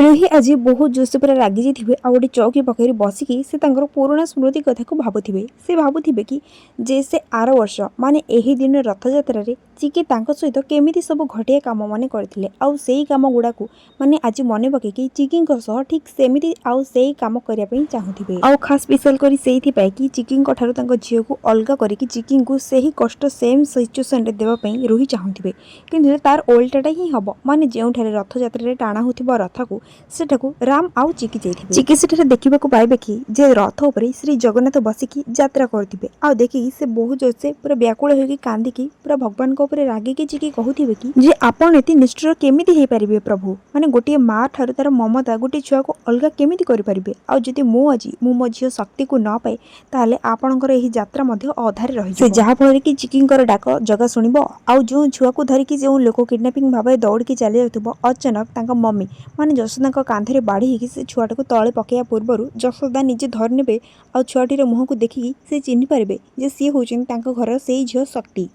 रुही आज बहुत जोश पूरा रागी जाइए आ गोटे चौकी पाखे बसिकी से पुराणा स्मृति कथा को भावुवे से भावुवे कि जे से आर वर्ष माने यही दिन रथ यात्रा चिकी सहित केमी सब घटिया कम मान करते आई कम गुड़ा माने आज मन पकईकि चिकी ठीक सेमती आउ से कम करने चाहूथे आउ खास स्पेशल कर कि चिकी झील को अलग करके चिकी को सही कष्ट सेम सिचुएसन देवाई रुही चाहूथे कि तार ओल्टाटा ही हम माने जो रथ यात्रा टाणा होता रथ को सेठाकू राम आउ चिकी जाइथिबे चिकी सेठारे देखिबाकू पाइबे कि जे रथ उपरे श्री जगन्नाथ बसिकी यात्रा करथिबे आ देखि से बहुत जोर से पूरा व्याकुल होगी कांदिकी पूरा भगवान को ऊपर रागिकी चिकी कहूथिबे कि जे आपण एति निष्ठुर केमिति हे परिबे प्रभु माने गोटे माँ ठार तार ममता गोटे छुआ को अलग केमिति करि परिबे आ जदि मो अजी मो झियो शक्ति को न पाए ताले आपणकर एही यात्रा मध्ये अधारे रहि से जहा फल कि चिकींकर डाक जगा सुनिबो आ जो छुआ को धरिकी जो लोक किडनैपिंग भाबे दौड़की चली जाउथबो अचानक तांका मम्मी माने जशोदा कांधरे बाड़ी होगी से छुआटा को तले पकड़ा पूर्व जशोदा निजे धरी ने आ छुआटीर मुह को देखिकी से चिन्ह पारे जे सी होउछन तांका घर से झियो शक्ति।